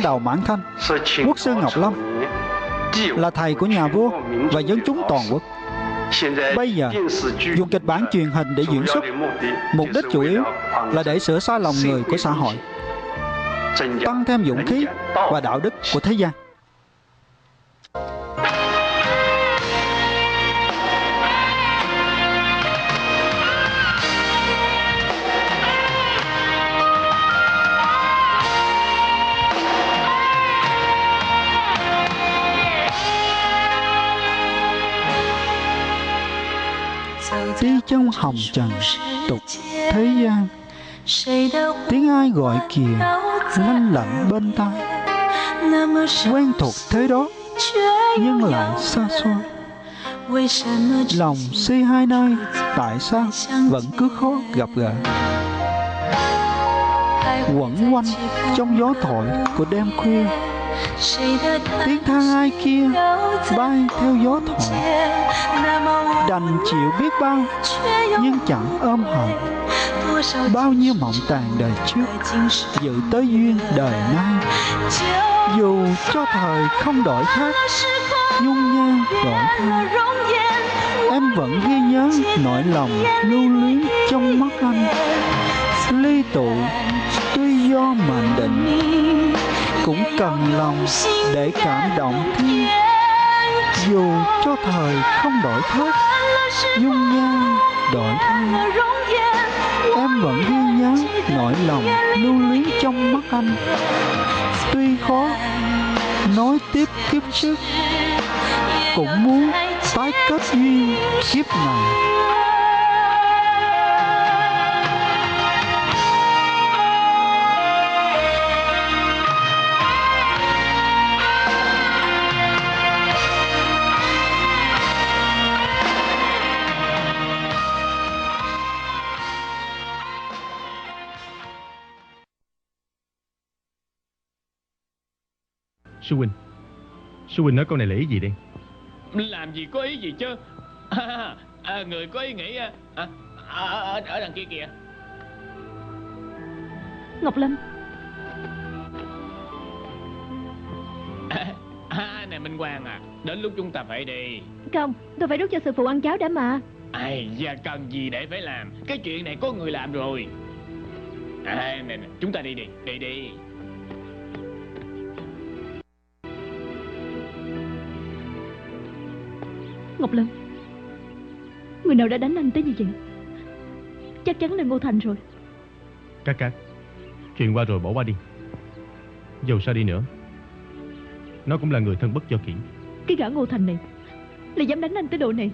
đầu Mãn Thanh, quốc sư Ngọc Lâm, là thầy của nhà vua và dân chúng toàn quốc. Bây giờ dùng kịch bản truyền hình để diễn xuất, mục đích chủ yếu là để sửa sai lòng người của xã hội, tăng thêm dũng khí và đạo đức của thế gian. Đi trong hồng trần tục thế gian, tiếng ai gọi kìa lanh lảnh bên tai. Quen thuộc thế đó nhưng lại xa xôi. Lòng si hai nơi, tại sao vẫn cứ khó gặp gỡ. Quẩn quanh trong gió thổi của đêm khuya, tiếng than ai kia bay theo gió thổi. Đành chịu biết bao nhưng chẳng ôm hận. Bao nhiêu mộng tàn đời trước dự tới duyên đời nay. Dù cho thời không đổi khác, dung nhan đổi thay, em vẫn ghi nhớ nỗi lòng lưu luyến trong mắt anh. Ly tụ tuy do mệnh định, cũng cần lòng để cảm động thiên. Dù cho thời không đổi khác, dung nhan đổi thay, em vẫn ghi nhớ nỗi lòng lưu luyến trong mắt anh. Tuy khó nói tiếp kiếp trước, cũng muốn tái kết duyên kiếp này. Sư huynh nói câu này là ý gì đây? Làm gì có ý gì chứ. Người có ý nghĩ ở đằng kia kìa. Ngọc Lâm. Này Minh Quang à, đến lúc chúng ta phải đi. Không, tôi phải đút cho sư phụ ăn cháo đã mà. Ai da, cần gì để phải làm. Cái chuyện này có người làm rồi. Này, chúng ta đi đi. Ngọc Lâm, người nào đã đánh anh tới như vậy? Chắc chắn là Ngô Thành rồi. Các chuyện qua rồi bỏ qua đi. Dầu sao đi nữa, nó cũng là người thân bất do kỷ. Cái gã Ngô Thành này lại dám đánh anh tới độ này.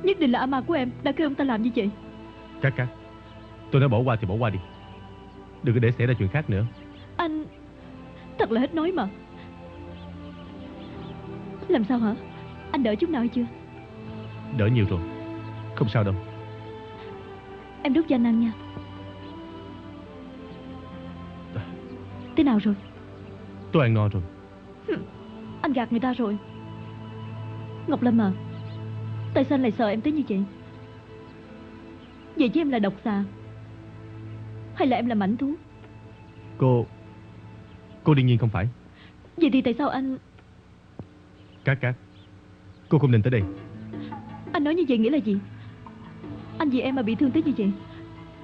Nhất định là A Ma của em đã kêu ông ta làm như vậy. Các tôi nói bỏ qua thì bỏ qua đi, đừng có để xảy ra chuyện khác nữa. Anh thật là hết nói mà. Làm sao hả? Anh đỡ chút nào hay chưa? Đỡ nhiều rồi, không sao đâu. Em đút cho anh ăn nha. Thế nào rồi? Tôi ăn no rồi. Anh gạt người ta rồi. Ngọc Lâm à, tại sao anh lại sợ em tới như vậy? Vậy chứ em là độc xà hay là em là mãnh thú? Cô đương nhiên không phải. Vậy thì tại sao anh... Các cô không nên tới đây. Anh nói như vậy nghĩa là gì? Anh vì em mà bị thương tới như vậy,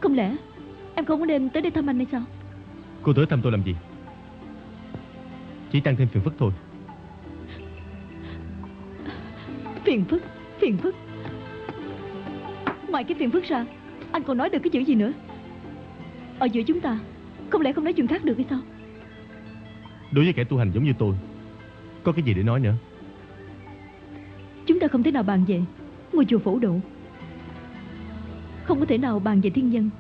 không lẽ em không có nên tới đây thăm anh hay sao? Cô tới thăm tôi làm gì? Chỉ tăng thêm phiền phức thôi. Phiền phức. Ngoài cái phiền phức ra, anh còn nói được cái chữ gì nữa? Ở giữa chúng ta không lẽ không nói chuyện khác được hay sao? Đối với kẻ tu hành giống như tôi, có cái gì để nói nữa? Chúng ta không thể nào bàn về ngôi chùa Phổ Độ, không có thể nào bàn về thiên nhân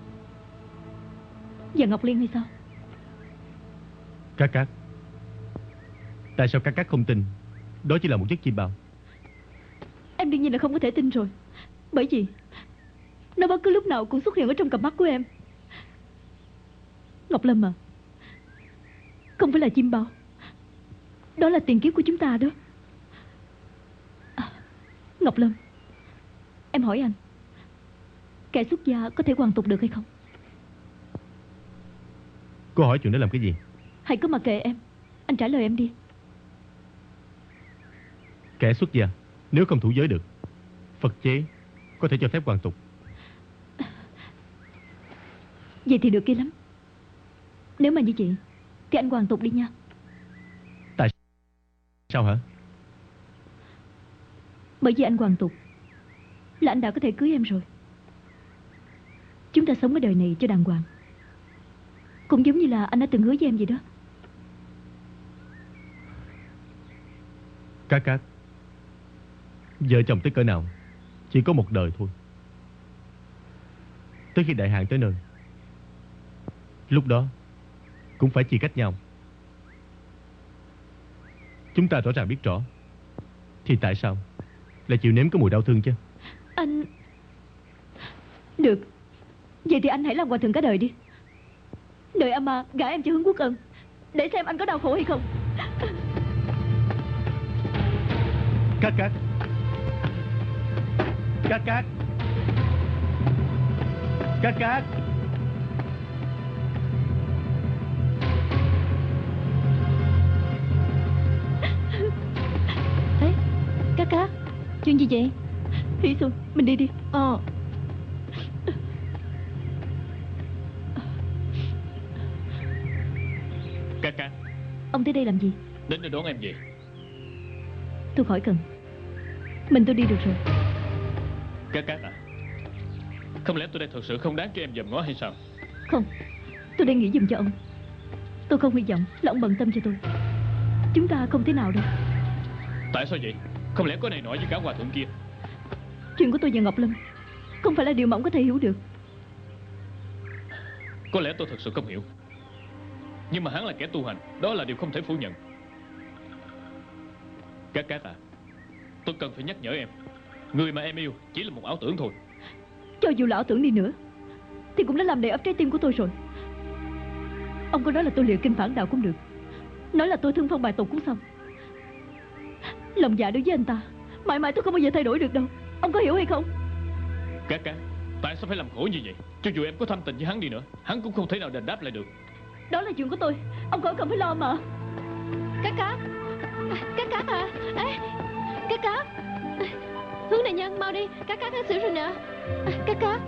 và Ngọc Liên hay sao? Các tại sao các không tin đó chỉ là một giấc chim bao? Em đương nhiên là không có thể tin rồi, bởi vì nó bất cứ lúc nào cũng xuất hiện ở trong cặp mắt của em. Ngọc Lâm à, không phải là chim bao, đó là tiền kiếp của chúng ta đó. Ngọc Lâm, em hỏi anh, kẻ xuất gia có thể hoàn tục được hay không? Cô hỏi chuyện đó làm cái gì? Hãy cứ mặc kệ em. Anh trả lời em đi. Kẻ xuất gia nếu không thủ giới được, Phật chế có thể cho phép hoàn tục. Vậy thì được kia lắm. Nếu mà như vậy thì anh hoàn tục đi nha. Tại sao hả? Bởi vì anh hoàn tục là anh đã có thể cưới em rồi. Chúng ta sống ở đời này cho đàng hoàng. Cũng giống như là anh đã từng hứa với em vậy đó. Cát, vợ chồng tới cỡ nào chỉ có một đời thôi. Tới khi đại hạn tới nơi, lúc đó cũng phải chia cách nhau. Chúng ta rõ ràng biết rõ, thì tại sao lại chịu nếm cái mùi đau thương chứ? Anh... Được. Vậy thì anh hãy làm hòa thượng cả đời đi. Đợi Ama gả em cho Hướng Quốc Ân, để xem anh có đau khổ hay không. Cát. Ê, Cát, chuyện gì vậy? Hỉ Xuân, mình đi đi. Cát. Ông tới đây làm gì? Đến đây đón em về. Tôi khỏi cần. Tôi đi được rồi. Cát à, không lẽ tôi đây thật sự không đáng cho em dòm ngó hay sao? Không, tôi đang nghĩ giùm cho ông. Tôi không hy vọng là ông bận tâm cho tôi. Chúng ta không thế nào đâu. Tại sao vậy? Không lẽ có này nọ với cả hòa thượng kia? Chuyện của tôi và Ngọc Lâm không phải là điều mà ông có thể hiểu được. Có lẽ tôi thật sự không hiểu, nhưng mà hắn là kẻ tu hành, đó là điều không thể phủ nhận. Cát à, tôi cần phải nhắc nhở em, người mà em yêu chỉ là một ảo tưởng thôi. Cho dù là ảo tưởng đi nữa thì cũng đã làm đầy ắp trái tim của tôi rồi. Ông có nói là tôi luyện kinh phản đạo cũng được, nói là tôi thương phong bài tục cũng xong. Lòng dạ đối với anh ta mãi mãi tôi không bao giờ thay đổi được đâu. Ông có hiểu hay không? Cát, tại sao phải làm khổ như vậy? Cho dù em có thâm tình với hắn đi nữa, hắn cũng không thể nào đền đáp lại được. Đó là chuyện của tôi, ông khỏi cần phải lo mà. Cát à. Ê, Cát. Hướng đại nhân mau đi, Cát ngất xỉu rồi nè. Cát.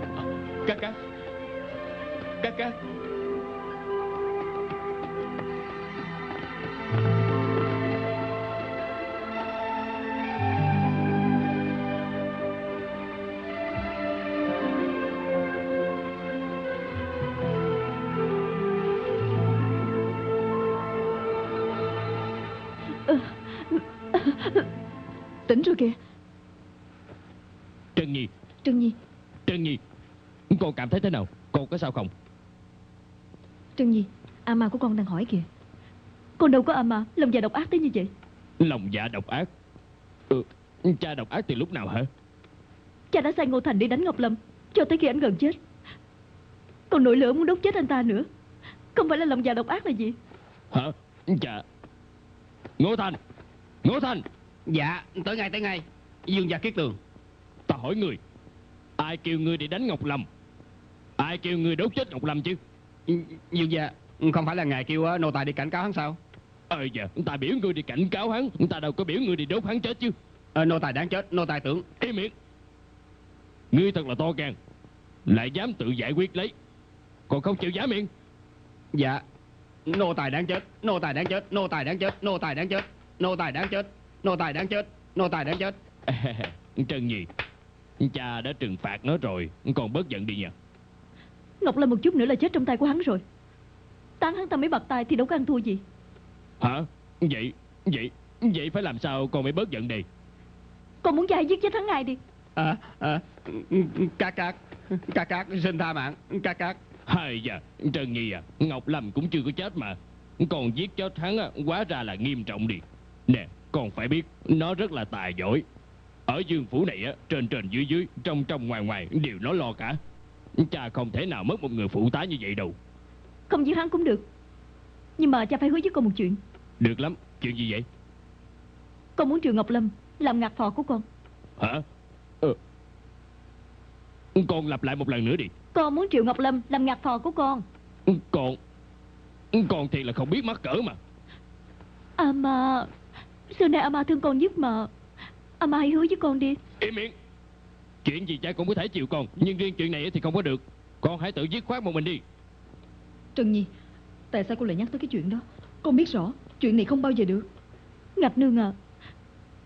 Tỉnh rồi kìa. Trân Nhi, con cảm thấy thế nào? Con có sao không? Trân Nhi, Ama của con đang hỏi kìa. Con đâu có Ama lòng dạ độc ác tới như vậy. Lòng dạ độc ác? Cha độc ác từ lúc nào hả? Cha đã sai Ngô Thành đi đánh Ngọc Lâm cho tới khi anh gần chết. Còn nổi lửa muốn đốt chết anh ta nữa. Không phải là lòng dạ độc ác là gì? Hả? Cha... Ngô Thành! Dạ, tới ngay. Dương gia Kiết Tường. Ta hỏi người, ai kêu ngươi đi đánh Ngọc Lâm? Ai kêu ngươi đốt chết Ngọc Lâm chứ? Dương gia, không phải là ngài kêu nô tài đi cảnh cáo hắn sao? Dạ, ta biểu ngươi đi cảnh cáo hắn, ta đâu có biểu ngươi đi đốt hắn chết chứ. Nô tài đáng chết, nô tài tưởng. Im miệng! Ngươi thật là to gan, lại dám tự giải quyết lấy, còn không chịu giả miệng. Dạ, nô tài đáng chết. Trân Nhi, cha đã trừng phạt nó rồi, còn bớt giận đi nha. Ngọc Lâm một chút nữa là chết trong tay của hắn rồi. Tán hắn ta mấy bạt tay thì đâu có ăn thua gì. Hả? Vậy phải làm sao con mới bớt giận đi? Con muốn cha hãy giết chết hắn ngay đi. Cát xin tha mạng. Cát. Hay da, Trân Nhi à, Ngọc Lâm cũng chưa có chết mà, còn giết chết hắn quá ra là nghiêm trọng đi. Nè, con phải biết nó rất là tài giỏi. Ở Dương phủ này trên dưới, trong ngoài đều nó lo cả. Cha không thể nào mất một người phụ tá như vậy đâu. Không giết hắn cũng được, nhưng mà cha phải hứa với con một chuyện. Được lắm, chuyện gì vậy? Con muốn Triệu Ngọc Lâm làm ngạc phò của con. Hả? Con lặp lại một lần nữa đi. Con muốn Triệu Ngọc Lâm làm ngạc phò của con. Con thì là không biết mắc cỡ mà. Ama, xưa nay Ama thương con nhất mà. Ama hãy hứa với con đi. Im miệng. Chuyện gì cha cũng có thể chịu con, nhưng riêng chuyện này thì không có được. Con hãy tự dứt khoát một mình đi. Trần Nhi, tại sao cô lại nhắc tới cái chuyện đó? Con biết rõ chuyện này không bao giờ được. Ngọc Nương à,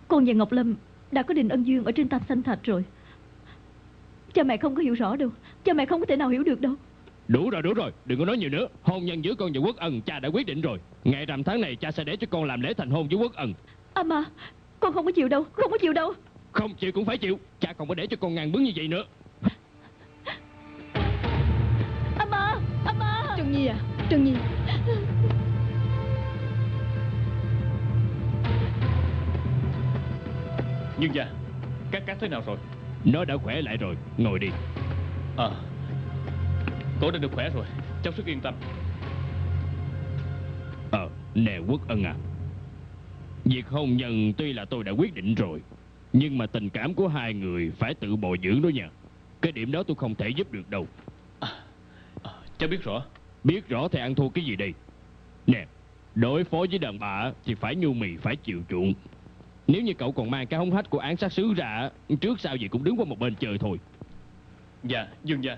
con và Ngọc Lâm đã có định ân duyên ở trên Tam Sanh Thạch rồi. Cha mẹ không có hiểu rõ đâu. Cha mẹ không có thể nào hiểu được đâu. Đủ rồi, đừng có nói nhiều nữa. Hôn nhân giữa con và Quốc Ân cha đã quyết định rồi. Ngày rằm tháng này cha sẽ để cho con làm lễ thành hôn với Quốc Ân. Ama, con không có chịu đâu. Không có chịu đâu. Không chịu cũng phải chịu. Cha không có để cho con ngàn bướng như vậy nữa. Ama, Ama. Trần Nhi à, Trần Nhi. Dương gia, các thế nào rồi? Nó đã khỏe lại rồi, ngồi đi. Cổ đã được khỏe rồi, cháu rất yên tâm. Nè Quốc Ân à, việc hôn nhân tuy là tôi đã quyết định rồi, nhưng mà tình cảm của hai người phải tự bồi dưỡng đó nha. Cái điểm đó tôi không thể giúp được đâu. Cháu biết rõ. Biết rõ thì ăn thua cái gì đây? Nè, đối phó với đàn bà thì phải nhu mì, phải chịu chuộng. Nếu như cậu còn mang cái hống hách của án sát sứ ra, trước sau gì cũng đứng qua một bên chơi thôi. Dạ, Dương gia.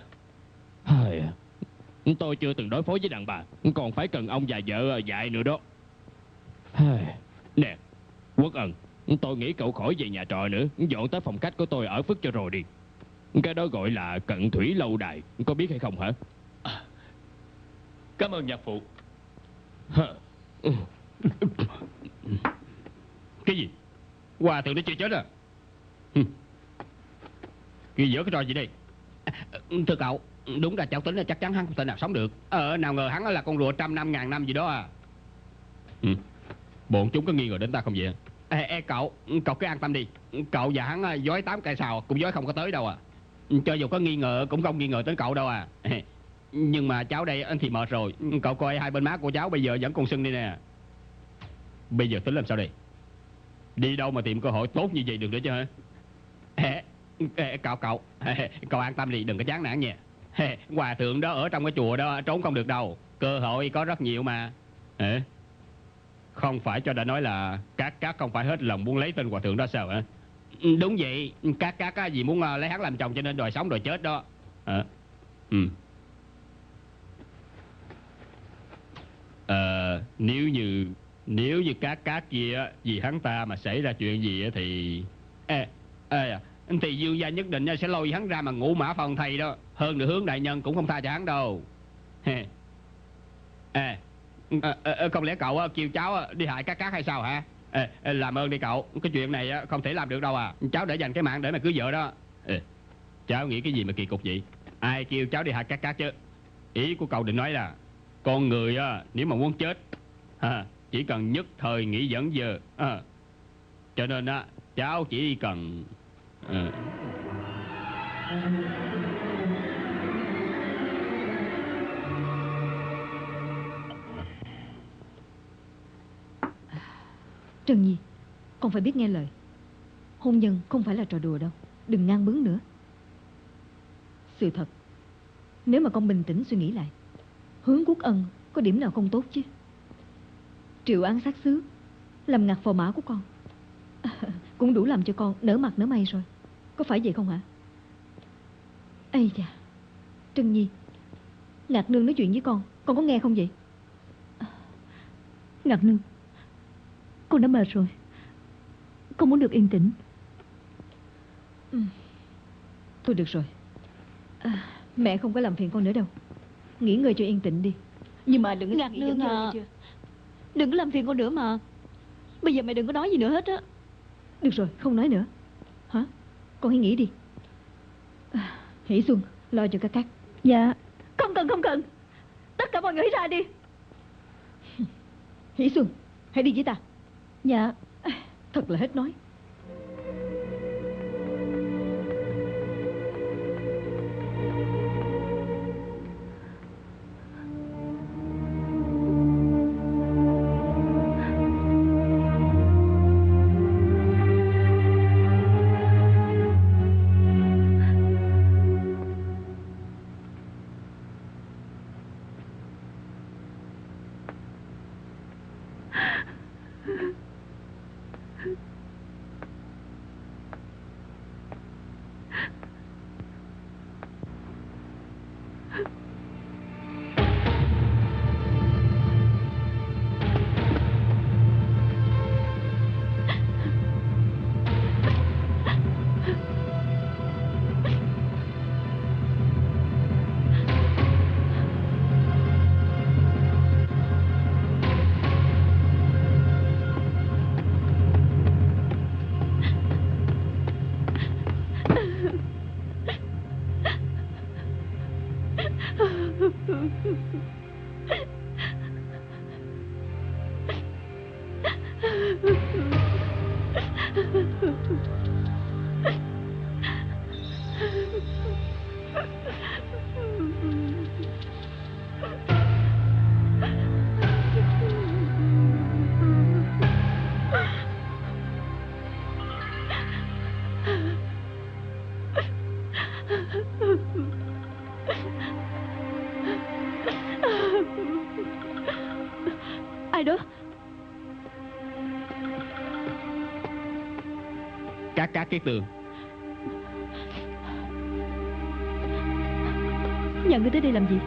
Tôi chưa từng đối phó với đàn bà, còn phải cần ông và vợ dạy nữa đó. Nè, Quốc Ân, tôi nghĩ cậu khỏi về nhà trọ nữa, dọn tới phòng khách của tôi ở Phước cho rồi đi. Cái đó gọi là cận thủy lâu đài, có biết hay không hả? Cảm ơn nhạc phụ. Cái gì? Hòa thượng nó chưa chết à? Cái giỡn cái trò gì đây? Thưa cậu, đúng là cháu tính là chắc chắn hắn không thể nào sống được. Nào ngờ hắn là con rùa 100 năm, 1000 năm gì đó à. Bọn chúng có nghi ngờ đến ta không vậy? Cậu cứ an tâm đi. Cậu và hắn dối 8 cây sào cũng dối không có tới đâu à. Cho dù có nghi ngờ cũng không nghi ngờ đến cậu đâu à. Nhưng mà cháu đây thì mệt rồi. Cậu coi hai bên má của cháu bây giờ vẫn còn sưng đây nè. Bây giờ tính làm sao đây? Đi đâu mà tìm cơ hội tốt như vậy được nữa chứ hả? Cậu an tâm đi, đừng có chán nản nha. Hòa thượng đó ở trong cái chùa đó trốn không được đâu. Cơ hội có rất nhiều mà. Không phải cho đã nói là các không phải hết lòng muốn lấy tên hòa thượng đó sao hả? Đúng vậy, các vì muốn lấy hắn làm chồng cho nên đòi sống đòi chết đó. Nếu như các kia vì hắn ta mà xảy ra chuyện gì thì thì Dương gia nhất định sẽ lôi hắn ra mà ngũ mã phân thây đó. Hơn nữa Hướng đại nhân cũng không tha cho hắn đâu. Không lẽ cậu kêu cháu đi hại các hay sao hả? Làm ơn đi cậu, cái chuyện này không thể làm được đâu à. Cháu để dành cái mạng để mà cưới vợ đó. Cháu nghĩ cái gì mà kỳ cục vậy? Ai kêu cháu đi hại các chứ? Ý của cậu định nói là con người nếu mà muốn chết chỉ cần nhất thời nghĩ dẫn giờ. Cho nên cháu chỉ cần Trần Nhi, con phải biết nghe lời. Hôn nhân không phải là trò đùa đâu. Đừng ngang bướng nữa. Sự thật, nếu mà con bình tĩnh suy nghĩ lại, Hướng Quốc Ân có điểm nào không tốt chứ? Triệu án sát xứ, làm ngặt phò mã của con, cũng đủ làm cho con nở mặt nở mày rồi. Có phải vậy không hả? Ây da, Trân Nhi, Ngạc Nương nói chuyện với con có nghe không vậy? Ngạc Nương, con đã mệt rồi, con muốn được yên tĩnh. Thôi được rồi, mẹ không có làm phiền con nữa đâu. Nghỉ ngơi cho yên tĩnh đi. Nhưng mà đừng có Ngạc Nương à, đừng có làm phiền con nữa mà. Bây giờ mẹ đừng có nói gì nữa hết á. Được rồi, không nói nữa. Hả? Con hãy nghỉ đi. Hỷ Xuân, lo cho các. Dạ. Không cần. Tất cả mọi người hãy ra đi. Hỷ Xuân, hãy đi với ta. Dạ. Thật là hết nói. Các Kiết Tường. Nhà ngươi tới đây làm gì?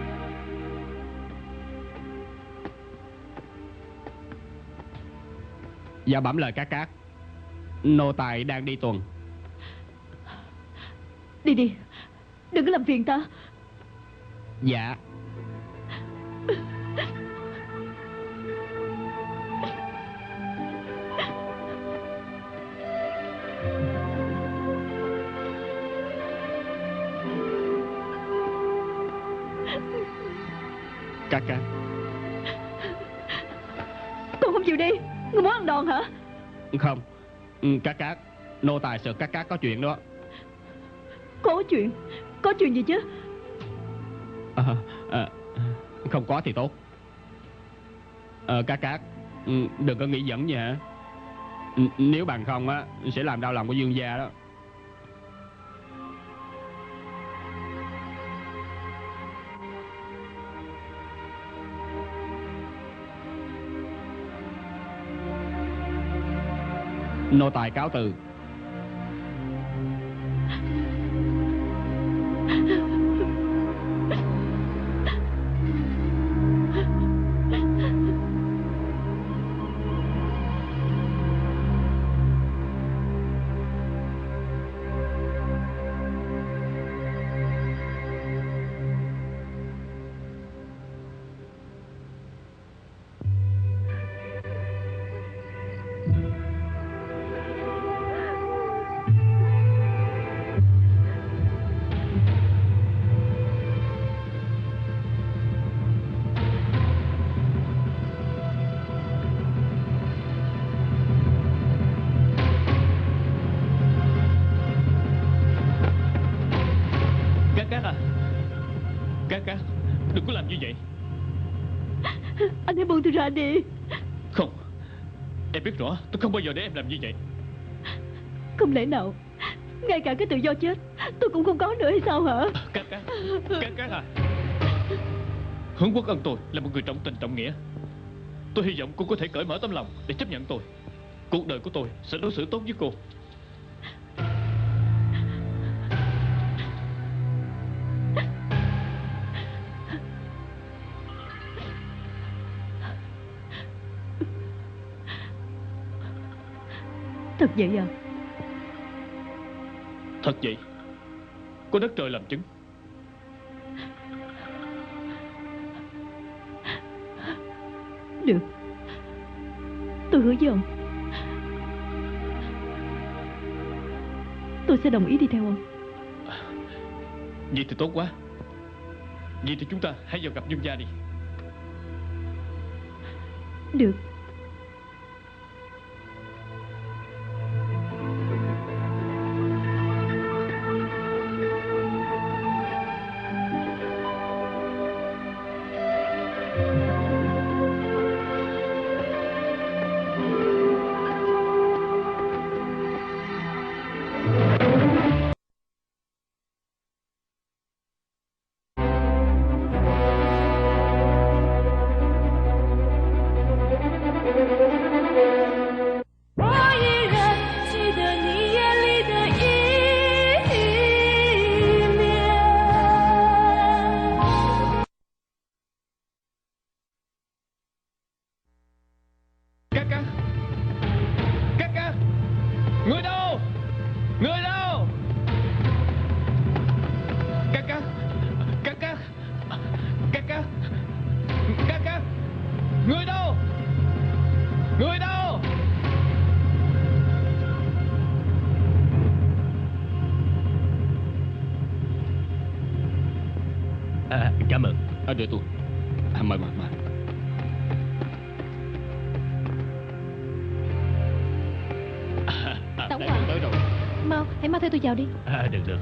Dạ bẩm lời các. Nô tài đang đi tuần. Đi đi, đừng có làm phiền ta. Dạ. Các. Con không chịu đi. Ngươi muốn ăn đòn hả? Không. Các. Nô tài sợ các có chuyện đó. Có chuyện? Có chuyện gì chứ? Không có thì tốt. Các. Đừng có nghĩ dẫn vậy hả? Nếu bằng không á sẽ làm đau lòng của Dương gia đó. Nô tài cáo từ. Các, đừng có làm như vậy. Anh hãy buông tôi ra đi. Không, em biết rõ tôi không bao giờ để em làm như vậy. Không lẽ nào ngay cả cái tự do chết tôi cũng không có nữa hay sao hả? Các à, Hướng Quốc Ân tôi là một người trọng tình trọng nghĩa. Tôi hy vọng cô có thể cởi mở tấm lòng để chấp nhận tôi. Cuộc đời của tôi sẽ đối xử tốt với cô. Thật vậy à? Thật vậy. Có đất trời làm chứng. Được, tôi hứa với ông, tôi sẽ đồng ý đi theo ông. Vậy thì tốt quá. Vậy thì chúng ta hãy vào gặp Dương gia đi. Được. Người đâu? Người đâu? Các. Người đâu? Người đâu? Cảm ơn. Đưa tôi. Mời. Tổng Đây, quản tới rồi. mau, hãy mau theo tôi vào đi. Được.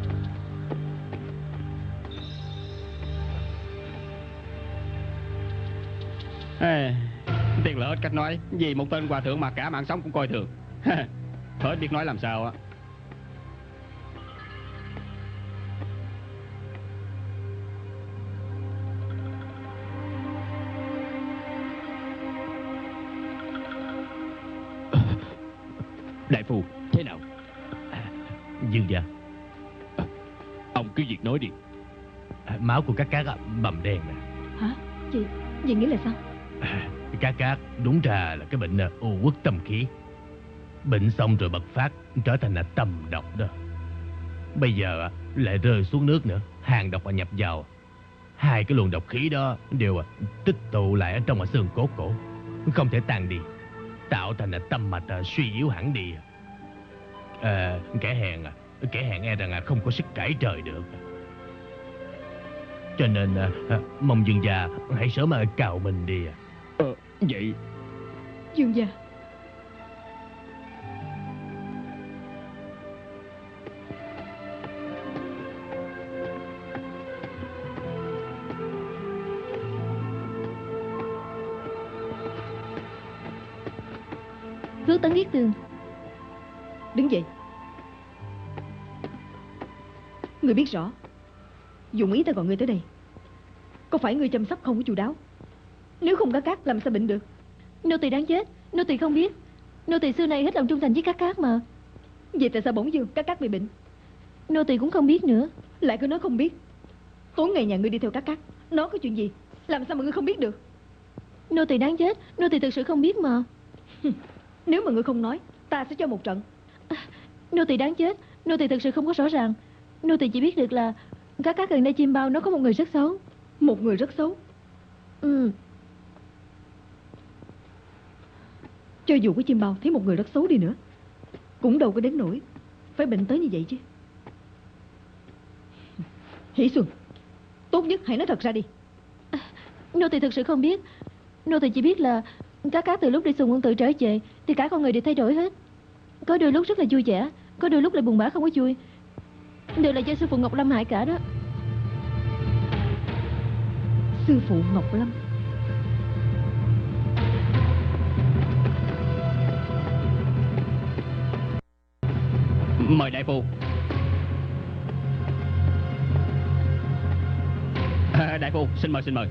Tiền là hết cách nói. Vì một tên hòa thượng mà cả mạng sống cũng coi thường. Hết biết nói làm sao á. Đại phu, thế nào? Dương gia, Ông cứ việc nói đi. máu của Cát bầm đen nè. Hả? Chị nghĩ là sao? Cát đúng ra là cái bệnh u uất tâm khí. Bệnh xong rồi bật phát trở thành là tâm độc đó. Bây giờ lại rơi xuống nước nữa, hàng độc nhập vào. Hai cái luồng độc khí đó đều tích tụ lại ở trong xương cốt cổ, không thể tan đi, tạo thành là tâm mạch suy yếu hẳn đi. Kẻ hèn e rằng không có sức cãi trời được. Cho nên mong Dương gia hãy sớm cào mình đi. Vậy Dương gia, Phước Tấn Yết Tường, đứng dậy. Người biết rõ dụng ý ta gọi ngươi tới đây, có phải ngươi chăm sóc không có chu đáo? Nếu không Cát làm sao bệnh được? Nô tỳ đáng chết, nô tỳ không biết. Nô tỳ xưa nay hết lòng trung thành với Cát mà. Vậy tại sao bỗng dưng Cát bị bệnh? Nô tỳ cũng không biết nữa. Lại cứ nói không biết. Tối ngày nhà ngươi đi theo Cát, nó có chuyện gì, làm sao mà ngươi không biết được? Nô tỳ đáng chết, nô tỳ thực sự không biết mà. Nếu mà ngươi không nói, ta sẽ cho một trận. Nô tỳ đáng chết, nô tỳ thực sự không có rõ ràng. Nô tỳ chỉ biết được là Cát gần đây chim bao nó có một người rất xấu. Một người rất xấu? Cho dù có chim bao thấy một người rất xấu đi nữa, cũng đâu có đến nỗi phải bệnh tới như vậy chứ. Hỷ Xuân, tốt nhất hãy nói thật ra đi. Nô tỳ thực sự không biết. Nô tỳ chỉ biết là Cát từ lúc đi Sùng Quân Tự trở về thì cả con người đều thay đổi hết. Có đôi lúc rất là vui vẻ, có đôi lúc lại buồn bã không có vui. Đều là do sư phụ Ngọc Lâm hại cả đó. Sư phụ Ngọc Lâm? Mời đại phu. Đại phu, xin mời.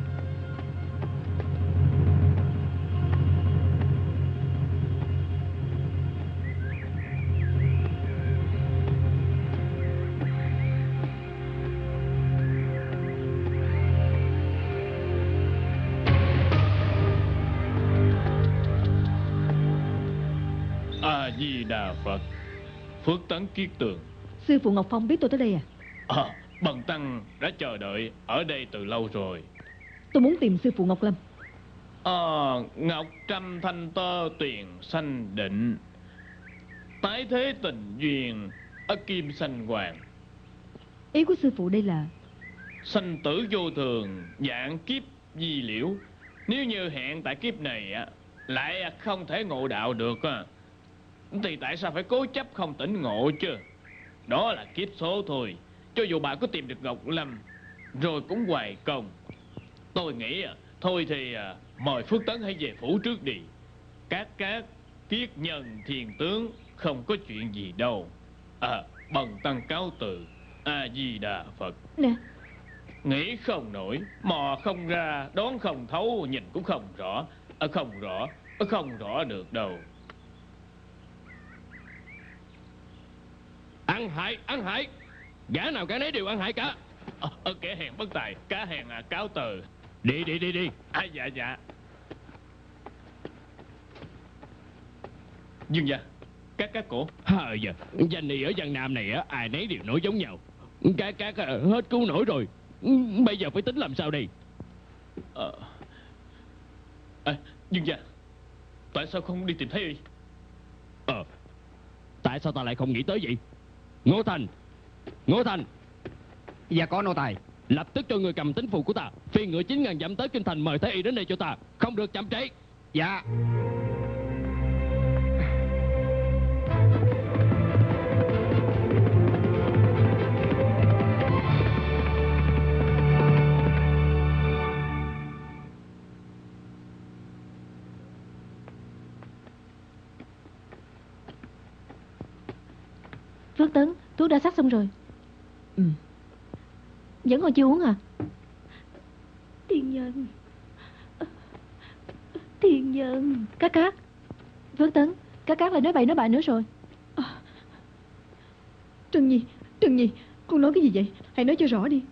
A Di Đà Phật. Phước Tấn Kiết Tường. Sư phụ Ngọc Phong biết tôi tới đây à? Bần tăng đã chờ đợi ở đây từ lâu rồi. Tôi muốn tìm sư phụ Ngọc Lâm. Ngọc trăm thanh tơ tuyền sanh định, tái thế tình duyên ở kim sanh hoàng. Ý của sư phụ đây là Sanh tử vô thường, dạng kiếp di liễu. Nếu như hẹn tại kiếp này lại không thể ngộ đạo được thì tại sao phải cố chấp không tỉnh ngộ chứ? Đó là kiếp số thôi. Cho dù bà có tìm được Ngọc Lâm rồi cũng hoài công. Tôi nghĩ thôi thì mời Phước Tấn hãy về phủ trước đi. Cát kiết nhân thiền tướng, không có chuyện gì đâu. Bần tăng cáo từ. A Di Đà Phật. Nè, nghĩ không nổi, mò không ra, đoán không thấu, nhìn cũng không rõ. Không rõ được đâu. ăn hại, gã nào gã nấy đều ăn hại cả. Kẻ hèn bất tài, cá hèn cáo từ. Đi. Dạ. Dương gia, các cổ. Giờ danh này ở Giang Nam này ai nấy đều nói giống nhau. Các hết cứu nổi rồi. Bây giờ phải tính làm sao đây? Dương gia, tại sao không đi tìm Thái Y? Tại sao ta lại không nghĩ tới vậy? Ngô Thành. Dạ có nô tài. Lập tức cho người cầm tín phù của ta, phi ngựa 9.000 dặm tới kinh thành mời Thái Y đến đây cho ta, không được chậm trễ. Dạ. Phước Tấn, thuốc đã sắc xong rồi. Vẫn còn chưa uống à? Thiên nhân. Cát. Phước Tấn, Cát lại nói bậy nói bạ nữa rồi. Trân Trần Nhi, con nói cái gì vậy? Hãy nói cho rõ đi.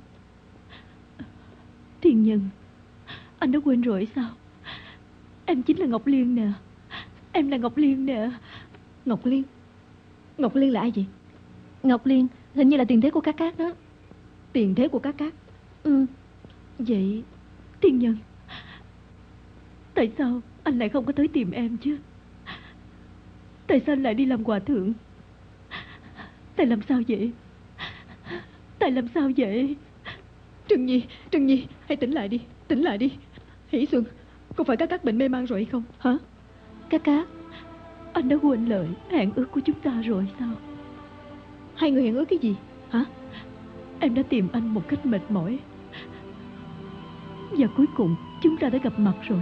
Thiên Nhân, anh đã quên rồi sao? Em chính là Ngọc Liên nè. Em là Ngọc Liên nè. Ngọc Liên? Ngọc Liên là ai vậy? Ngọc Liên hình như là tiền thế của Cát Cát đó. Tiền thế của Cát Cát? Ừ. Vậy Thiên Nhân, tại sao anh lại không có tới tìm em chứ? Tại sao anh lại đi làm hòa thượng? Tại làm sao vậy? Tại làm sao vậy? Trần Nhi, hãy tỉnh lại đi. Tỉnh lại đi. Hỷ Xuân, có phải Cát Cát bệnh mê man rồi hay không? Hả? Cát Cát, anh đã quên lời hẹn ước của chúng ta rồi sao? Hai người hẹn ước cái gì? Hả? Em đã tìm anh một cách mệt mỏi, và cuối cùng chúng ta đã gặp mặt rồi.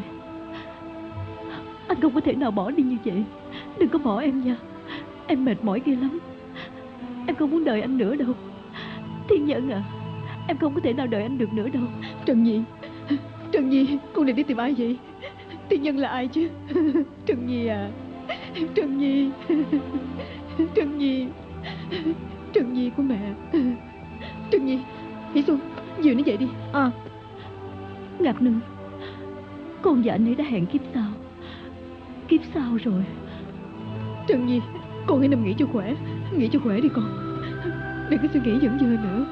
Anh không có thể nào bỏ đi như vậy. Đừng có bỏ em nha. Em mệt mỏi ghê lắm. Em không muốn đợi anh nữa đâu. Thiên Nhân à, em không có thể nào đợi anh được nữa đâu. Trần Nhi, con định đi tìm ai vậy? Thiên Nhân là ai chứ? Trần Nhi à, Trần Nhi của mẹ. Trần Nhi, Hỷ Xuân, dìu nó dậy đi. Ngạc Nương, con và anh ấy đã hẹn kiếp sau. Kiếp sau rồi. Trần Nhi, con hãy nằm nghỉ cho khỏe. Nghỉ cho khỏe đi con. Đừng có suy nghĩ dẫn dơ nữa.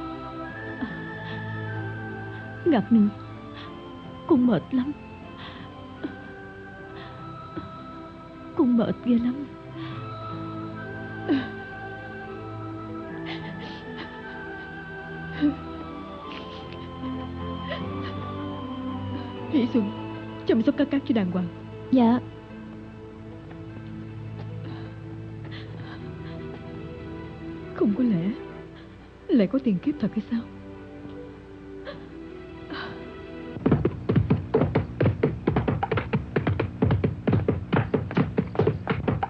Ngạc Nương, con mệt lắm. Con mệt ghê lắm. Hỷ Xuân, chăm sóc Cát Cát cho đàng hoàng. dạ. Không có lẽ lại có tiền kiếp thật hay sao?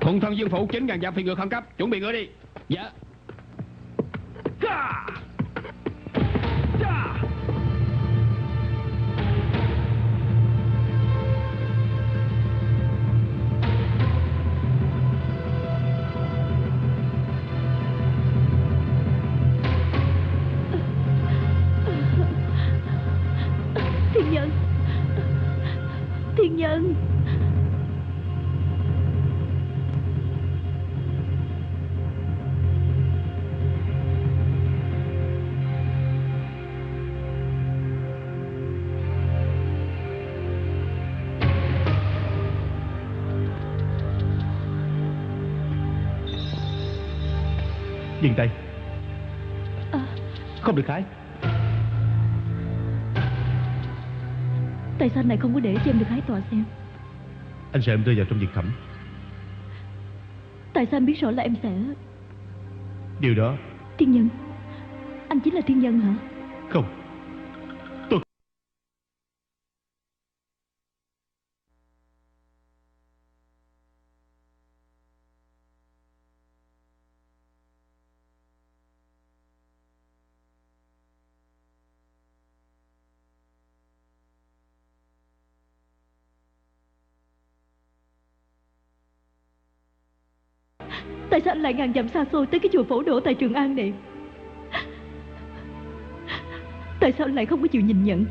Thuần thân Dương Phụ 9.000 dặm phi ngựa khẩn cấp, chuẩn bị ngựa đi. Dạ. Thiên Nhân. Dừng tay. Không được hái. Tại sao anh lại không có để cho em được hái tòa xem? Anh sợ em rơi vào trong vực thẳm. Tại sao anh biết rõ là em sẽ... Điều đó... Thiên Nhân, anh chính là Thiên Nhân hả? Không. Tôi... Tại sao anh lại ngàn dặm xa xôi tới cái chùa Phổ Đổ tại Trường An này? Tại sao anh lại không có chịu nhìn nhận?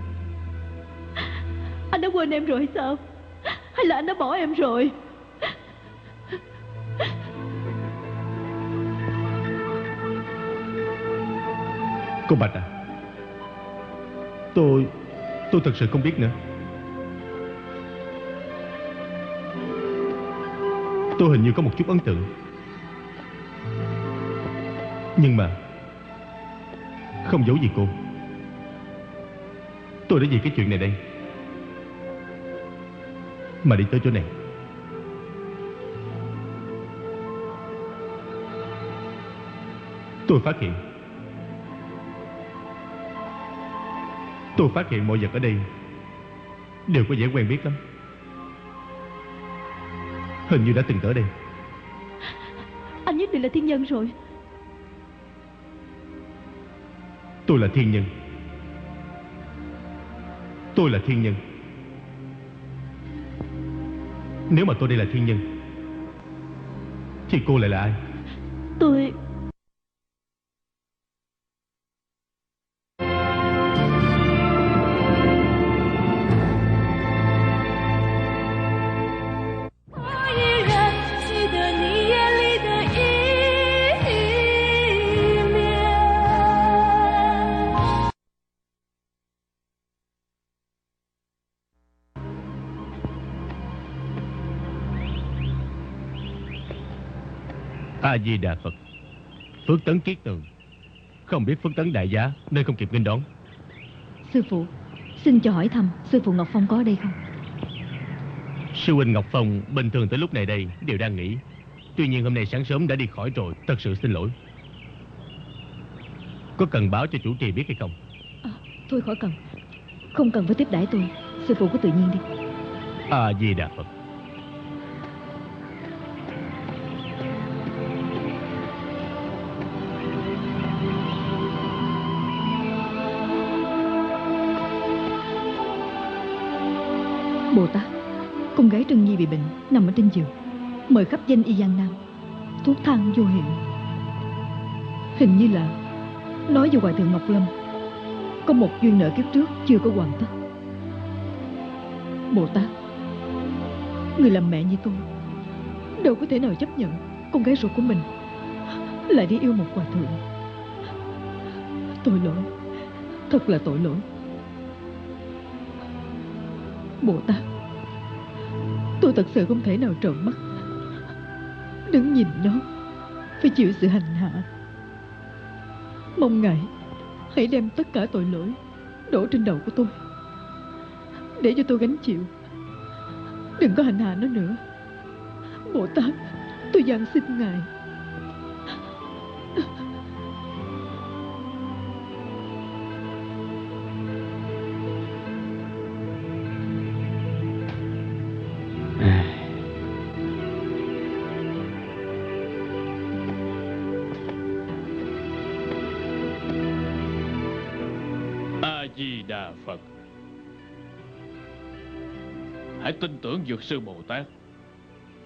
Anh đã quên em rồi hay sao? Hay là anh đã bỏ em rồi? Cô Bạch à, Tôi thật sự không biết nữa. Tôi hình như có một chút ấn tượng, nhưng mà không giấu gì cô. Tôi đã vì cái chuyện này đây mà đi tới chỗ này. Tôi phát hiện mọi vật ở đây đều có vẻ quen biết lắm. Hình như đã từng tới đây. Anh nhất định là Thiên Nhân rồi. Tôi là Thiên Nhân. Tôi là Thiên Nhân. Nếu mà tôi đây là Thiên Nhân thì cô lại là ai? Tôi A Di Đà Phật. Phước Tấn Kiết Tường. Không biết Phước Tấn đại giá nên không kịp nghênh đón. Sư phụ, xin cho hỏi thăm sư phụ Ngọc Phong có ở đây không? Sư huynh Ngọc Phong bình thường tới lúc này đây đều đang nghỉ. Tuy nhiên hôm nay sáng sớm đã đi khỏi rồi. Thật sự xin lỗi. Có cần báo cho chủ trì biết hay không? Thôi khỏi cần. Không cần phải tiếp đãi tôi. Sư phụ cứ tự nhiên đi. A Di Đà Phật. Bồ Tát, con gái Trân Nhi bị bệnh, nằm ở trên giường. Mời khắp danh y Giang Nam. Thuốc thang vô hiệu. Hình như là nói về Hòa thượng Ngọc Lâm có một duyên nợ kiếp trước chưa có hoàn tất. Bồ Tát, người làm mẹ như tôi đâu có thể nào chấp nhận con gái ruột của mình lại đi yêu một hòa thượng. Tội lỗi, thật là tội lỗi. Bồ Tát, tôi thật sự không thể nào trợn mắt đứng nhìn nó phải chịu sự hành hạ. Mong Ngài hãy đem tất cả tội lỗi đổ trên đầu của tôi, để cho tôi gánh chịu. Đừng có hành hạ nó nữa. Bồ Tát, tôi van xin Ngài. A Di Đà Phật. Hãy tin tưởng Dược sư Bồ Tát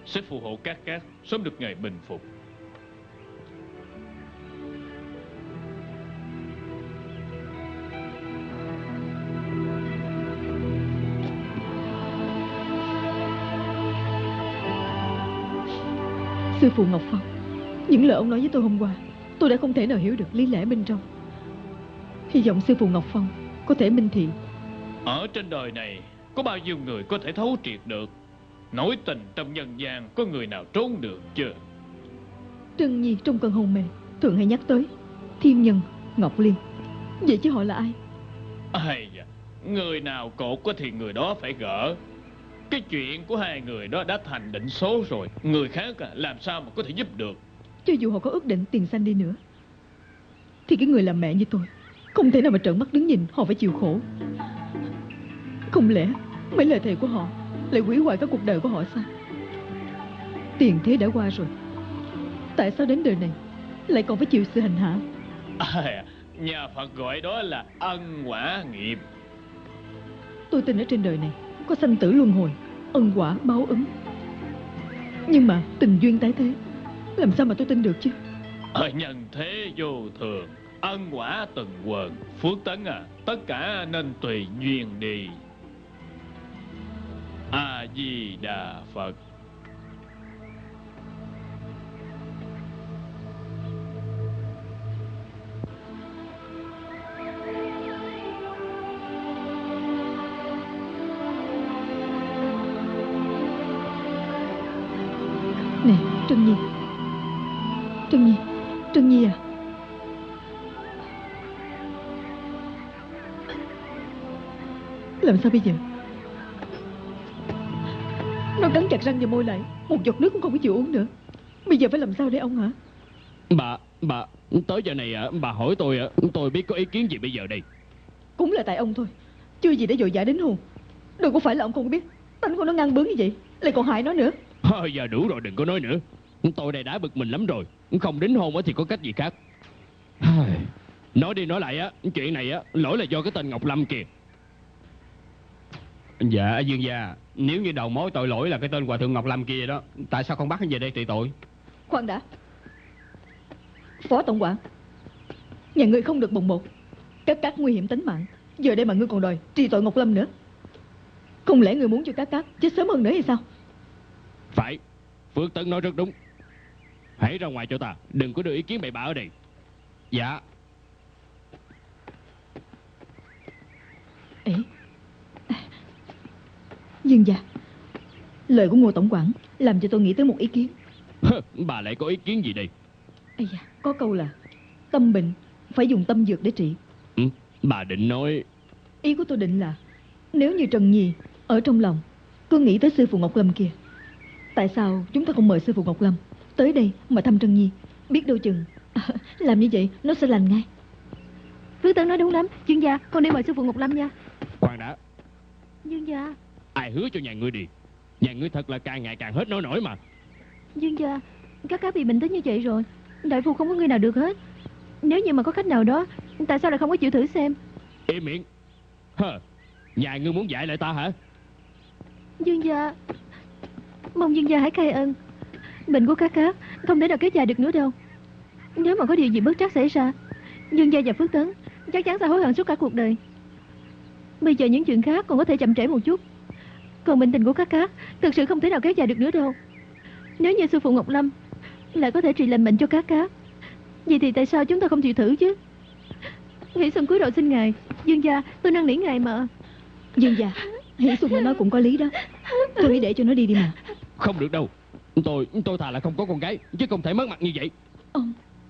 sẽ phù hộ các sớm được ngày bình phục. Sư phụ Ngọc Phong, những lời ông nói với tôi hôm qua, tôi đã không thể nào hiểu được lý lẽ bên trong. Hy vọng sư phụ Ngọc Phong có thể minh thị. Ở trên đời này có bao nhiêu người có thể thấu triệt được? Nổi tình trong nhân gian có người nào trốn được chưa? Trân Nhi trong cơn hôn mê thường hay nhắc tới Thiên Nhân, Ngọc Liên. Vậy chứ họ là ai? Ai da, người nào cột có thì người đó phải gỡ. Cái chuyện của hai người đó đã thành định số rồi. Người khác làm sao mà có thể giúp được? Cho dù họ có ước định tiền xanh đi nữa thì cái người làm mẹ như tôi không thể nào mà trợn mắt đứng nhìn họ phải chịu khổ. Không lẽ mấy lời thề của họ lại hủy hoại cả cuộc đời của họ sao? Tiền thế đã qua rồi, tại sao đến đời này lại còn phải chịu sự hành hạ? Nhà Phật gọi đó là ân quả nghiệp. Tôi tin ở trên đời này có sanh tử luân hồi, ân quả báo ứng. Nhưng mà tình duyên tái thế, làm sao mà tôi tin được chứ? Ở nhân thế vô thường, ân quả từng quần. Phước Tấn tất cả nên tùy duyên đi. A Di Đà Phật. Nè, Trân Nhi. Trân Nhi, Trân Nhi à. Làm sao bây giờ? Nó cắn chặt răng và môi lại, một giọt nước cũng không có chịu uống nữa. Bây giờ phải làm sao đây ông hả? Bà tới giờ này bà hỏi tôi biết có ý kiến gì bây giờ đây? Cũng là tại ông thôi, chưa gì đã vội vã đến hồn. Đâu có phải là ông không biết tánh của nó ngang bướng như vậy, lại còn hại nó nữa. Giờ đủ rồi, đừng có nói nữa. Tôi đây đã bực mình lắm rồi. Không đính hôn thì có cách gì khác. Nói đi nói lại chuyện này lỗi là do cái tên Ngọc Lâm kìa. Dạ Dương gia, nếu như đầu mối tội lỗi là cái tên hòa thượng Ngọc Lâm kia đó, tại sao không bắt hắn về đây trị tội? Khoan đã. Phó tổng quản, nhà ngươi không được bồng bột, các nguy hiểm tính mạng. Giờ đây mà ngươi còn đòi trị tội Ngọc Lâm nữa. Không lẽ ngươi muốn cho các chết sớm hơn nữa hay sao? Phải, Phước Tấn nói rất đúng. Hãy ra ngoài cho ta, đừng có đưa ý kiến bậy bạ ở đây. Dạ. Ê, Dương gia, lời của Ngô tổng quản làm cho tôi nghĩ tới một ý kiến. Bà lại có ý kiến gì đây? Ây da, có câu là tâm bệnh phải dùng tâm dược để trị. Bà định nói... Ý của tôi định là nếu như Trần Nhi ở trong lòng cứ nghĩ tới sư phụ Ngọc Lâm kia, tại sao chúng ta không mời sư phụ Ngọc Lâm tới đây mà thăm Trần Nhi? Biết đâu chừng làm như vậy nó sẽ lành ngay. Phước Tấn nói đúng lắm. Dương gia, con đi mời sư phụ Ngọc Lâm nha. Khoan đã. Dương gia. Ai hứa cho nhà ngươi đi? Nhà ngươi thật là càng ngày càng hết nói nổi mà. Dương gia, các cá bị bệnh tới như vậy rồi, đại phu không có người nào được hết. Nếu như mà có cách nào đó, tại sao lại không có chịu thử xem? Im miệng. Nhà ngươi muốn dạy lại ta hả? Dương gia, mong Dương gia hãy khai ân. Bệnh của các cá không thể nào kéo dài được nữa đâu. Nếu mà có điều gì bất trắc xảy ra, Dương gia và Phước Tấn chắc chắn sẽ hối hận suốt cả cuộc đời. Bây giờ những chuyện khác còn có thể chậm trễ một chút, còn bệnh tình của các cá thực sự không thể nào kéo dài được nữa đâu. Nếu như sư phụ Ngọc Lâm lại có thể trị lành bệnh cho các cá, vậy thì tại sao chúng ta không chịu thử chứ? Hỷ Xuân cúi đầu xin ngài. Dương gia, tôi năn nỉ ngài mà. Dương gia, Hỷ Xuân đã nói cũng có lý đó. Tôi nghĩ để cho nó đi đi mà. Không được đâu. Tôi thà là không có con gái, chứ không thể mất mặt như vậy.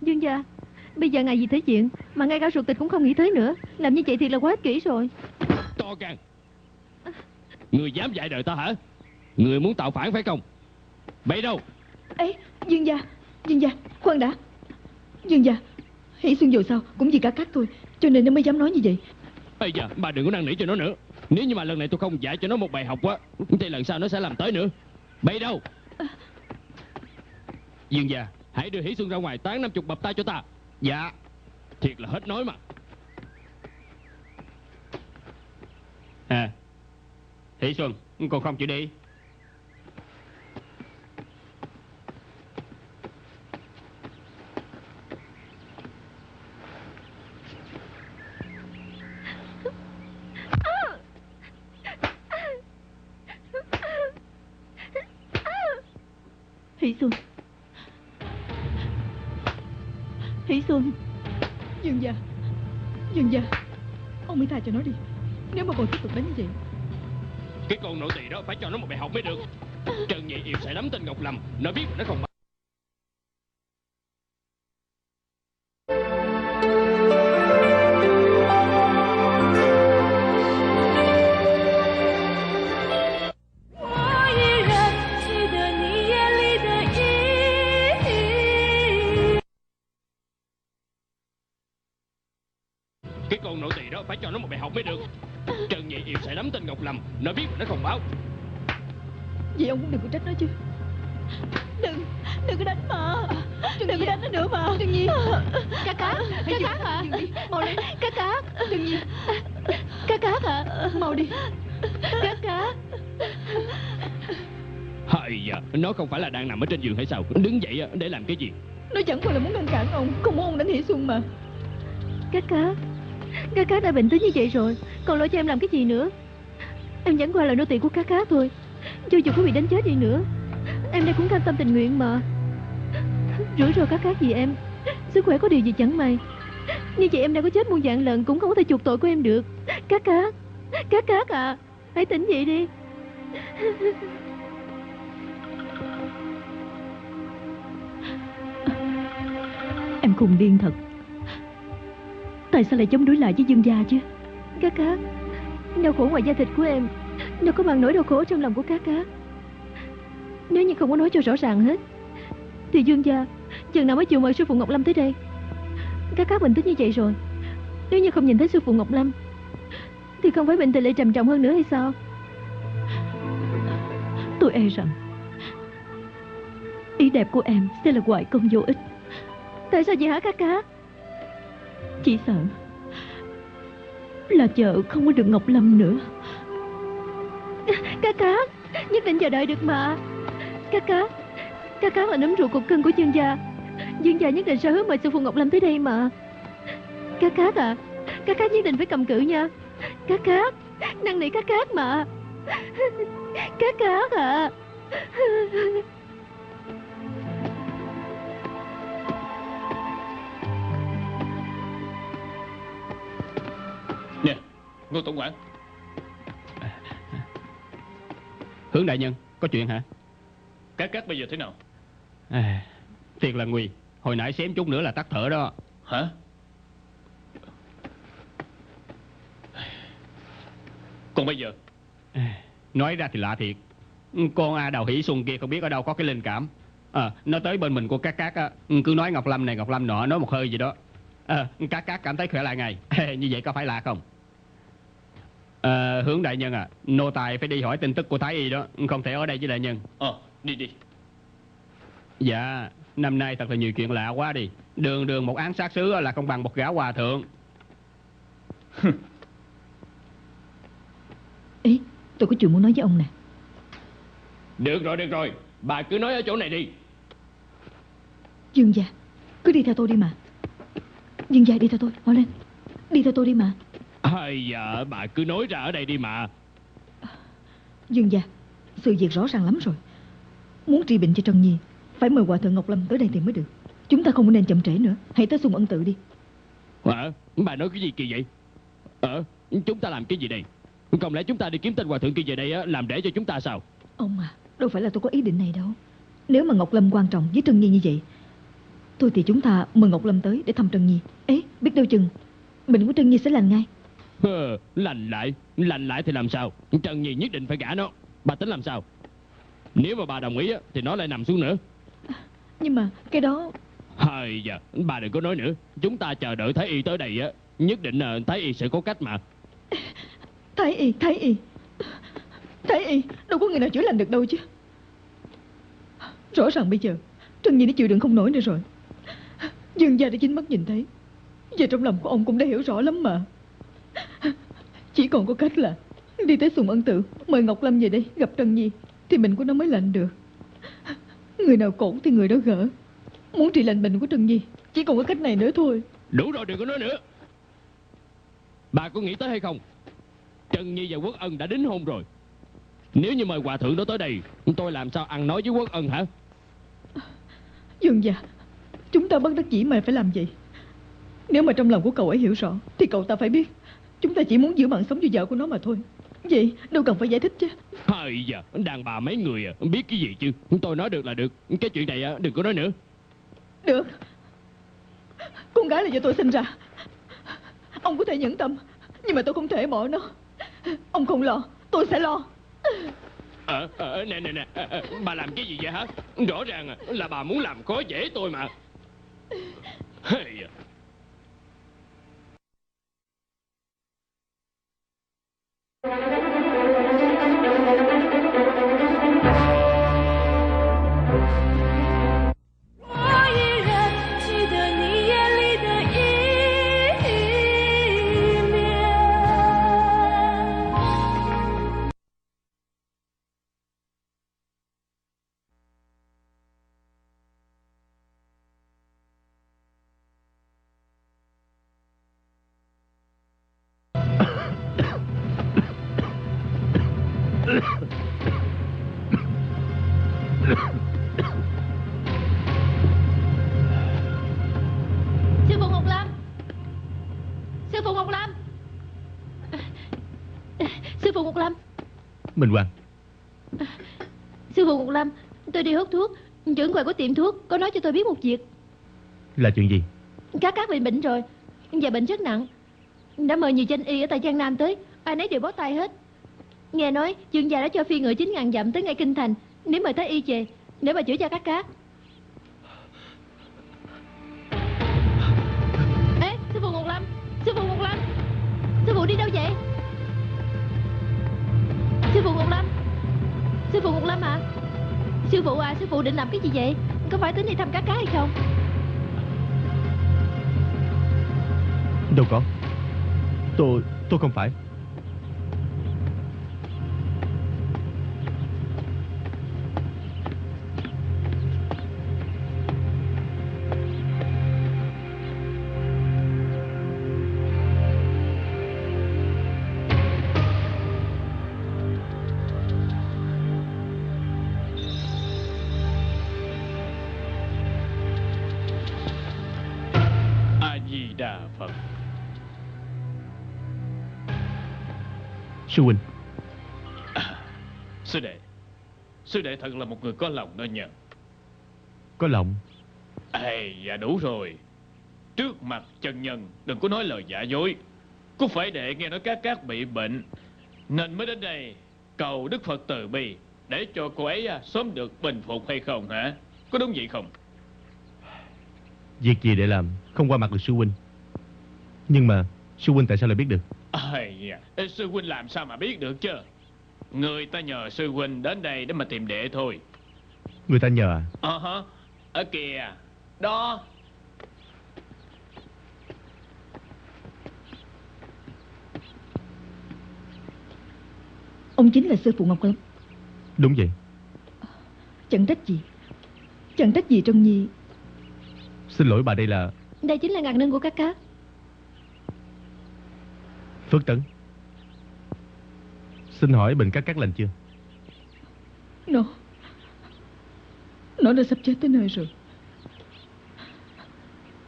Dương gia, bây giờ ngài vì thế chuyện mà ngay cả ruột thịt cũng không nghĩ tới nữa. Làm như vậy thì là quá ích kỷ rồi. To gan. Người dám dạy đời ta hả? Người muốn tạo phản phải không? Vậy đâu? Ê, Dương gia, khoan đã. Dương gia, Hỷ Xuân dù sao cũng vì cả các tôi, cho nên nó mới dám nói như vậy. Bây giờ bà đừng có năn nỉ cho nó nữa. Nếu như mà lần này tôi không dạy cho nó một bài học á, thì lần sau nó sẽ làm tới nữa. Vậy đâu? Dương gia, hãy đưa Hỷ Xuân ra ngoài tán 50 bập tay cho ta. Dạ. Thiệt là hết nói mà. Hỷ Xuân, con không chịu đi. Hỷ Xuân, Hỷ Xuân. Dương gia, ông hãy tha cho nó đi. Nếu mà còn tiếp tục đánh như vậy. Cái con nội tỳ đó phải cho nó một bài học mới được. Trần Nhị yêu sẽ lắm tên Ngọc Lâm. Nó biết mà nó không. Cái con nội tỳ đó phải cho nó một bài học mới được. Trần Nhị yêu sẽ lắm tên Ngọc Lâm. Nó biết mà nó không báo. Vậy ông cũng đừng có trách nó chứ. Đừng có đánh mà. Đừng có đánh nó nữa mà. Đừng Nhi. Cá hả? Mau lên. Cá. Đừng Nhi. Cá hả? Mau đi. Cá. Hay da, nó không phải là đang nằm ở trên giường hay sao? Đứng dậy để làm cái gì? Nó chẳng qua là muốn ngăn cản ông, không muốn ông đánh Hỷ Xuân mà. Cá đã bệnh tới như vậy rồi, còn lỗi cho em làm cái gì nữa? Em chẳng qua là nô tỳ của cá thôi. Cho dù có bị đánh chết đi nữa, em đây cũng cam tâm tình nguyện mà. Rủi ro cá gì em, sức khỏe có điều gì chẳng may. Như vậy em đã có chết muôn vạn lần cũng không có thể chuộc tội của em được. Cá à, hãy tỉnh dậy đi. Em khùng điên thật. Tại sao lại chống đối lại với Dương gia chứ? Cá, đau khổ ngoài da thịt của em đâu có bằng nỗi đau khổ trong lòng của cá. Nếu như không có nói cho rõ ràng hết thì Dương gia chừng nào mới chịu mời sư phụ Ngọc Lâm tới đây? Cá bình tĩnh như vậy rồi, nếu như không nhìn thấy sư phụ Ngọc Lâm thì không phải bệnh tình lại trầm trọng hơn nữa hay sao? Tôi e rằng ý đẹp của em sẽ là hoài công vô ích. Tại sao vậy hả cá? Chỉ sợ là chờ không có được Ngọc Lâm nữa. Cá nhất định chờ đợi được mà. Cá là nấm ruột cục cưng của Dương gia. Dương gia nhất định sẽ hứa mời sư phụ Ngọc Lâm tới đây mà. Cá à, cá nhất định phải cầm cự nha. Cá năn nỉ cá mà. Cá à. Nè, Ngô tổng quản. Hướng đại nhân, có chuyện hả? Cá bây giờ thế nào? Thiệt là nguy. Hồi nãy xém chút nữa là tắt thở đó. Hả? Còn bây giờ? Nói ra thì lạ thiệt. Con A Đào Hỷ Xuân kia không biết ở đâu có cái linh cảm. Nó tới bên mình của Cát á, cứ nói Ngọc Lâm này Ngọc Lâm nọ, nói một hơi gì đó. Cát cảm thấy khỏe lại ngay. Như vậy có phải lạ không? Hướng đại nhân nô tài phải đi hỏi tin tức của Thái Y đó, không thể ở đây với đại nhân. Đi. Dạ, năm nay thật là nhiều chuyện lạ quá đi. Đường đường một án sát sứ là không bằng một gã hòa thượng. Ý, tôi có chuyện muốn nói với ông nè. Được rồi, bà cứ nói ở chỗ này đi. Dương gia, cứ đi theo tôi đi mà. Dương gia, đi theo tôi, mau lên. Đi theo tôi đi mà. Dạ, bà cứ nói ra ở đây đi mà. Dương gia, sự việc rõ ràng lắm rồi. Muốn trị bệnh cho Trân Nhi, phải mời hòa thượng Ngọc Lâm tới đây thì mới được. Chúng ta không nên chậm trễ nữa. Hãy tới Sùng Ân Tự đi. Bà nói cái gì kỳ vậy? Chúng ta làm cái gì đây? Không lẽ chúng ta đi kiếm tên hòa thượng kia về đây làm rễ cho chúng ta sao? Ông đâu phải là tôi có ý định này đâu. Nếu mà Ngọc Lâm quan trọng với Trân Nhi như vậy, thôi thì chúng ta mời Ngọc Lâm tới để thăm Trân Nhi. Biết đâu chừng bệnh của Trân Nhi sẽ lành ngay. Lành lại thì làm sao? Trân Nhi nhất định phải gả nó. Bà tính làm sao? Nếu mà bà đồng ý thì nó lại nằm xuống nữa. Nhưng mà cái đó... Dạ, bà đừng có nói nữa. Chúng ta chờ đợi Thái Y tới đây nhất định Thái Y sẽ có cách mà. Thái Y đâu có người nào chữa lành được đâu chứ. Rõ ràng bây giờ Trân Nhi đã chịu đựng không nổi nữa rồi. Dương gia đã chính mắt nhìn thấy, và trong lòng của ông cũng đã hiểu rõ lắm mà. Chỉ còn có cách là đi tới Sùng Ân Tự, mời Ngọc Lâm về đây gặp Trân Nhi, thì bệnh của nó mới lành được. Người nào cổn thì người đó gỡ. Muốn trị lành bệnh của Trân Nhi chỉ còn có cách này nữa thôi. Đủ rồi, đừng có nói nữa. Bà có nghĩ tới hay không? Trân Nhi và Quốc Ân đã đính hôn rồi. Nếu như mời hòa thượng đó tới đây, tôi làm sao ăn nói với Quốc Ân hả? Dương gia, chúng ta bất đắc dĩ mà phải làm vậy. Nếu mà trong lòng của cậu ấy hiểu rõ thì cậu ta phải biết chúng ta chỉ muốn giữ mạng sống cho vợ của nó mà thôi. Vậy đâu cần phải giải thích chứ. Dạ, đàn bà mấy người biết cái gì chứ. Tôi nói được là được. Cái chuyện này đừng có nói nữa. Được. Con gái là do tôi sinh ra. Ông có thể nhẫn tâm, nhưng mà tôi không thể bỏ nó. Ông không lo, tôi sẽ lo. Nè, bà làm cái gì vậy hả? Rõ ràng là bà muốn làm khó dễ tôi mà. Sư phụ Ngọc Lâm. Sư phụ Ngọc Lâm. Sư phụ Ngọc Lâm. Minh Hoàng. Sư phụ Ngọc Lâm, tôi đi hút thuốc. Trưởng quầy của tiệm thuốc có nói cho tôi biết một việc. Là chuyện gì? Cát bị bệnh rồi, và bệnh rất nặng. Đã mời nhiều danh y ở tại Giang Nam tới, ai nấy đều bó tay hết. Nghe nói Dương gia đã cho phi ngựa 9.000 dặm tới ngay kinh thành để mời Thái Y về để mà chữa cho Cát. Sư phụ Ngọc Lâm, sư phụ Ngọc Lâm, sư phụ đi đâu vậy? Sư phụ Ngọc Lâm, sư phụ Ngọc Lâm à? Sư phụ định làm cái gì vậy? Có phải tính đi thăm Cát hay không? Đâu có. Tôi không phải. Đà Phật. Sư huynh. Sư đệ thật là một người có lòng đó nhờ. có lòng. Ê, dạ đủ rồi. Trước mặt chân nhân đừng có nói lời giả dối. Có phải đệ nghe nói Cát bị bệnh nên mới đến đây cầu Đức Phật từ bi để cho cô ấy sớm được bình phục hay không hả? Có đúng vậy không? Việc gì để làm không qua mặt được sư huynh. Nhưng mà sư huynh tại sao lại biết được? Sư huynh làm sao mà biết được chứ? Người ta nhờ sư huynh đến đây để mà tìm đệ thôi. Người ta nhờ à? Ở kìa. Đó. Ông chính là sư phụ Ngọc Lâm. Đúng vậy. Chẳng trách gì Trân Nhi. Xin lỗi bà, đây là... Đây chính là ngạc nương của Cát. Phước Tấn. Xin hỏi bệnh Cát lành chưa? Nó đã sắp chết tới nơi rồi.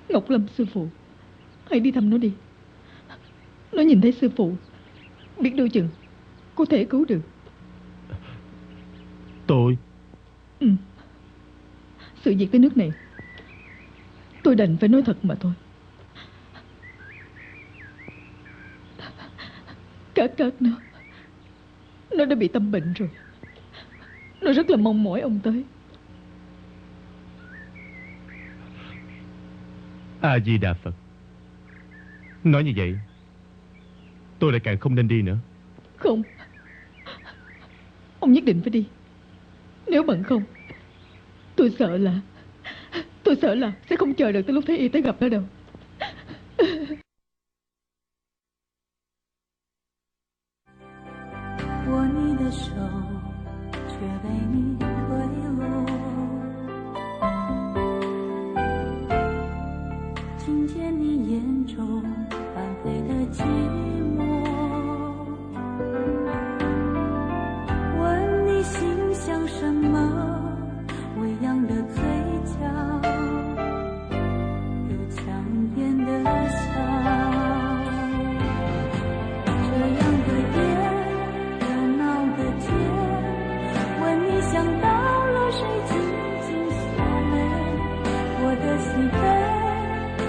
Ngọc Lâm sư phụ, hãy đi thăm nó đi. Nó nhìn thấy sư phụ, biết đâu chừng có thể cứu được. Tôi... Sự việc tới nước này, tôi đành phải nói thật mà thôi. Cát nó đã bị tâm bệnh rồi. Nó rất là mong mỏi ông tới. A Di Đà Phật. Nói như vậy tôi lại càng không nên đi nữa. Không, ông nhất định phải đi. Nếu bằng không, tôi sợ là sẽ không chờ được tới lúc Thái Y tới gặp nó đâu. 握你的手，却被你推落。听见你眼中翻飞的寂寞，问你心想什么？微扬的嘴角，有强颜的笑。这样的夜。 想到了谁紧紧锁眉，我的喜悲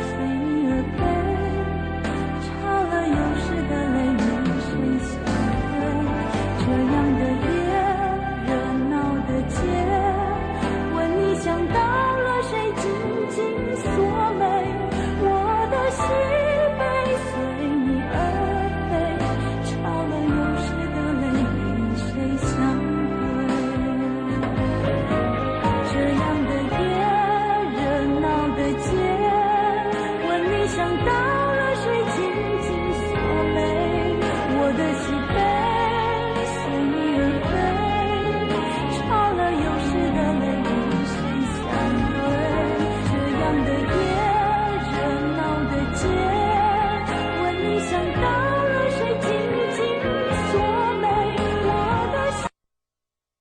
随你而飞，吵了有时的泪与谁相对？这样的夜，热闹的街，问你想到了谁紧紧锁眉，我的喜悲随你而飞，吵了有时的泪与谁相对？ 这样的夜，热闹的街，问你想到了谁紧紧锁眉，我的喜悲随你而飞，吵了有时的泪与谁相对？这样的夜。